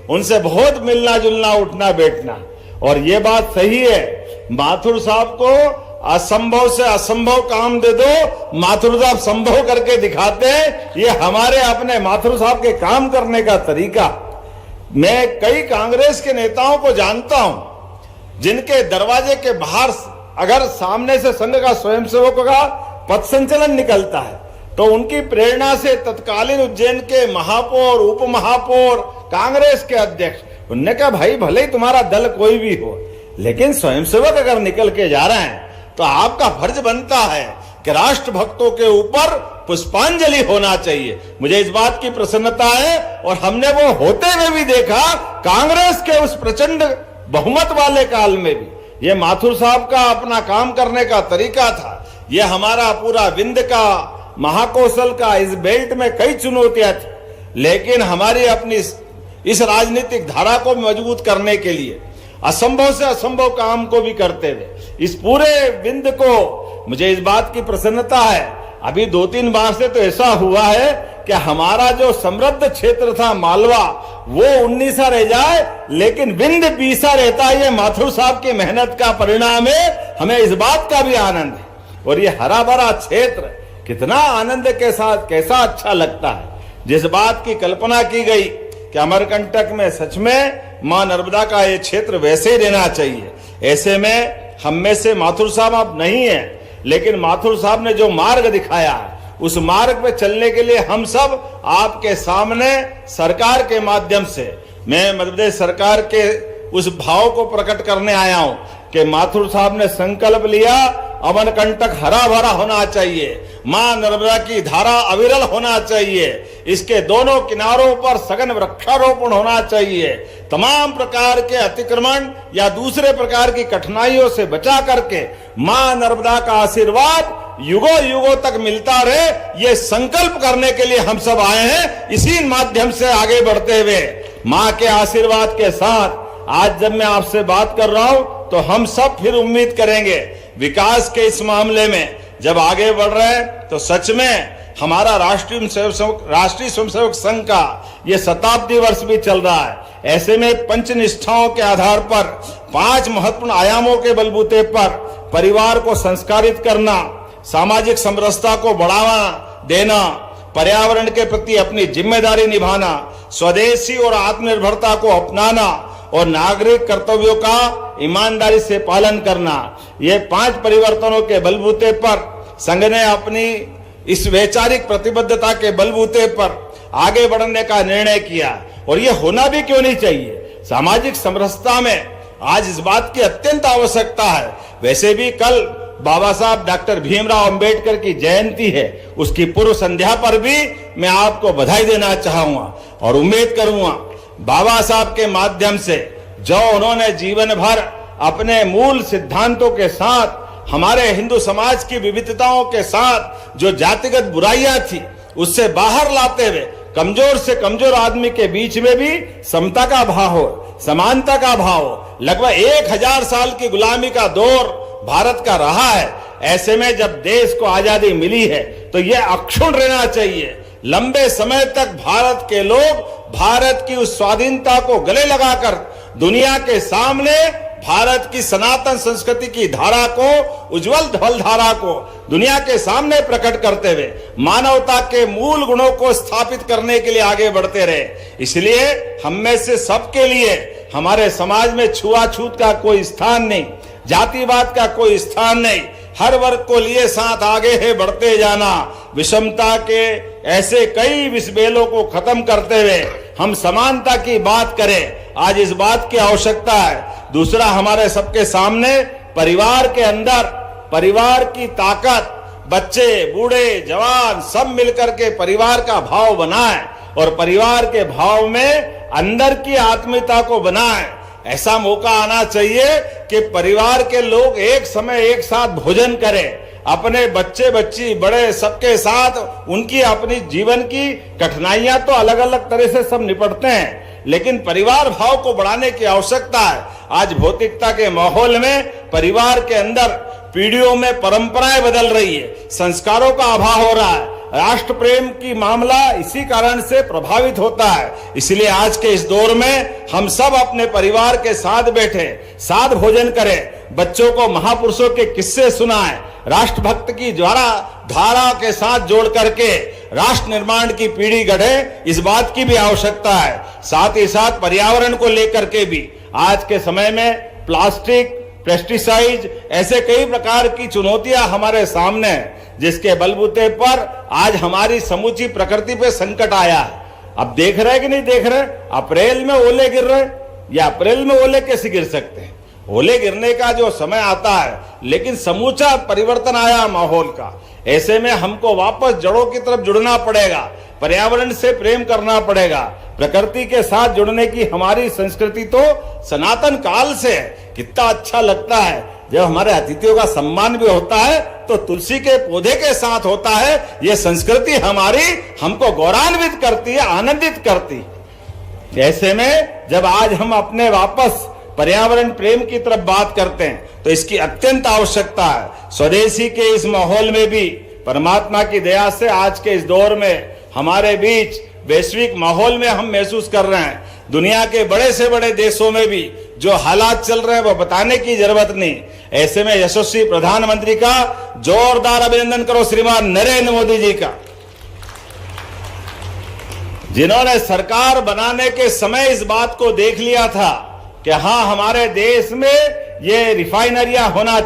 उनसे बहुत मिलना जुलना, उठना बैठना। और ये बात सही है, माथुर साहब को असंभव से असंभव काम दे दो, माथुर साहब संभव करके दिखाते हैं। ये हमारे अपने माथुर साहब के काम करने का तरीका। मैं कई कांग्रेस के नेताओं को जानता हूं जिनके दरवाजे के बाहर अगर सामने से संघ का स्वयंसेवकों का पथ संचलन निकलता है तो उनकी प्रेरणा से तत्कालीन उज्जैन के महापौर, उप महापौर, कांग्रेस के अध्यक्ष, उनने कहा भाई भले ही तुम्हारा दल कोई भी हो, लेकिन स्वयंसेवक अगर निकल के जा रहे हैं तो आपका फर्ज बनता है कि राष्ट्र भक्तों के ऊपर पुष्पांजलि होना चाहिए। मुझे इस बात की प्रसन्नता है और हमने वो होते हुए भी देखा कांग्रेस के उस प्रचंड बहुमत वाले काल में भी। ये माथुर साहब का अपना काम करने का तरीका था। ये हमारा पूरा विंध्य का, महाकौशल का, इस बेल्ट में कई चुनौतियां थी, लेकिन हमारी अपनी इस राजनीतिक धारा को मजबूत करने के लिए असंभव से असंभव काम को भी करते थे। इस पूरे विंध्य को मुझे इस बात की प्रसन्नता है, अभी 2-3 बार से तो ऐसा हुआ है कि हमारा जो समृद्ध क्षेत्र था मालवा, वो 19 रह जाए लेकिन विंध्य 20 रहता है। ये माथुर साहब की मेहनत का परिणाम है। हमें इस बात का भी आनंद है। और ये हरा भरा क्षेत्र कितना आनंद के साथ, कैसा अच्छा लगता है। जिस बात की कल्पना की गई कि अमरकंटक में सच में मां नर्मदा का ये क्षेत्र वैसे ही रहना चाहिए, ऐसे में हम में से माथुर साहब अब नहीं है, लेकिन माथुर साहब ने जो मार्ग दिखाया है उस मार्ग पे चलने के लिए हम सब आपके सामने सरकार के माध्यम से, मैं मध्य प्रदेश सरकार के उस भाव को प्रकट करने आया हूं कि माथुर साहब ने संकल्प लिया अमरकंटक हरा भरा होना चाहिए, मां नर्मदा की धारा अविरल होना चाहिए, इसके दोनों किनारों पर सघन वृक्षारोपण होना चाहिए, तमाम प्रकार के अतिक्रमण या दूसरे प्रकार की कठिनाइयों से बचा करके मां नर्मदा का आशीर्वाद युगों युगों तक मिलता रहे, ये संकल्प करने के लिए हम सब आए हैं। इसी माध्यम से आगे बढ़ते हुए मां के आशीर्वाद के साथ आज जब मैं आपसे बात कर रहा हूं तो हम सब फिर उम्मीद करेंगे विकास के इस मामले में जब आगे बढ़ रहे हैं तो सच में हमारा राष्ट्रीय स्वयंसेवक संघ का ये शताब्दी वर्ष भी चल रहा है। ऐसे में पंचनिष्ठाओं के आधार पर 5 महत्वपूर्ण आयामों के बलबूते पर परिवार को संस्कारित करना, सामाजिक समरसता को बढ़ावा देना, पर्यावरण के प्रति अपनी जिम्मेदारी निभाना, स्वदेशी और आत्मनिर्भरता को अपनाना और नागरिक कर्तव्यों का ईमानदारी से पालन करना, ये 5 परिवर्तनों के बलबूते पर संघ ने अपनी इस वैचारिक प्रतिबद्धता के बलबूते पर आगे बढ़ने का निर्णय किया। और ये होना भी क्यों नहीं चाहिए। सामाजिक समरसता में आज इस बात की अत्यंत आवश्यकता है। वैसे भी कल बाबा साहब डॉक्टर भीमराव अंबेडकर की जयंती है, उसकी पूर्व संध्या पर भी मैं आपको बधाई देना चाहूंगा और उम्मीद करूंगा बाबा साहब के माध्यम से जो उन्होंने जीवन भर अपने मूल सिद्धांतों के साथ हमारे हिंदू समाज की विविधताओं के साथ जो जातिगत बुराइयां थी उससे बाहर लाते हुए कमजोर से कमजोर आदमी के बीच में भी समता का भाव हो, समानता का भाव हो। लगभग 1000 साल की गुलामी का दौर भारत का रहा है। ऐसे में जब देश को आजादी मिली है तो यह अक्षुण्ण रहना चाहिए। लंबे समय तक भारत के लोग भारत की उस स्वाधीनता को गले लगाकर दुनिया के सामने भारत की सनातन संस्कृति की धारा को, उज्जवल धवल धारा को दुनिया के सामने प्रकट करते हुए मानवता के मूल गुणों को स्थापित करने के लिए आगे बढ़ते रहे। इसलिए हम में से सबके लिए हमारे समाज में छुआछूत का कोई स्थान नहीं, जातिवाद का कोई स्थान नहीं। हर वर्ग को लिए साथ आगे है बढ़ते जाना। विषमता के ऐसे कई विषबेलों को खत्म करते हुए हम समानता की बात करें, आज इस बात की आवश्यकता है। दूसरा, हमारे सबके सामने परिवार के अंदर परिवार की ताकत, बच्चे, बूढ़े, जवान सब मिलकर के परिवार का भाव बनाएं और परिवार के भाव में अंदर की आत्मीयता को बनाएं। ऐसा मौका आना चाहिए कि परिवार के लोग एक समय एक साथ भोजन करें, अपने बच्चे बच्ची बड़े सबके साथ उनकी अपनी जीवन की कठिनाइयां तो अलग अलग तरह से सब निपटते हैं, लेकिन परिवार भाव को बढ़ाने की आवश्यकता है। आज भौतिकता के माहौल में परिवार के अंदर पीढ़ियों में परंपराएं बदल रही है, संस्कारों का अभाव हो रहा है, राष्ट्र प्रेम की मामला इसी कारण से प्रभावित होता है। इसलिए आज के इस दौर में हम सब अपने परिवार के साथ बैठे, साथ भोजन करें, बच्चों को महापुरुषों के किस्से सुनाएं, राष्ट्रभक्त की धारा के साथ जोड़ करके राष्ट्र निर्माण की पीढ़ी गढ़े, इस बात की भी आवश्यकता है। साथ ही साथ पर्यावरण को लेकर के भी आज के समय में प्लास्टिक, पेस्टिसाइड, ऐसे कई प्रकार की चुनौतियां हमारे सामने हैं, जिसके बलबूते पर आज हमारी समूची प्रकृति पे संकट आया है। अब देख रहे कि नहीं देख रहे, अप्रैल में ओले गिर रहे, या अप्रैल में ओले कैसे गिर सकते हैं? ओले गिरने का जो समय आता है, लेकिन समूचा परिवर्तन आया माहौल का। ऐसे में हमको वापस जड़ों की तरफ जुड़ना पड़ेगा, पर्यावरण से प्रेम करना पड़ेगा। प्रकृति के साथ जुड़ने की हमारी संस्कृति तो सनातन काल से है। कितना अच्छा लगता है जब हमारे अतिथियों का सम्मान भी होता है तो तुलसी के पौधे के साथ होता है। ये संस्कृति हमारी हमको गौरवान्वित करती है, आनंदित करती है। ऐसे में जब आज हम अपने वापस पर्यावरण प्रेम की तरफ बात करते हैं तो इसकी अत्यंत आवश्यकता है। स्वदेशी के इस माहौल में भी परमात्मा की दया से आज के इस दौर में हमारे बीच वैश्विक माहौल में हम महसूस कर रहे हैं, दुनिया के बड़े से बड़े देशों में भी जो हालात चल रहे हैं वो बताने की जरूरत नहीं। ऐसे में यशस्वी प्रधानमंत्री का जोरदार अभिनंदन करो श्रीमान नरेंद्र मोदी जी का, जिन्होंने सरकार बनाने के समय इस बात को देख लिया था कि हाँ, हमारे देश में ये रिफाइनरियां होना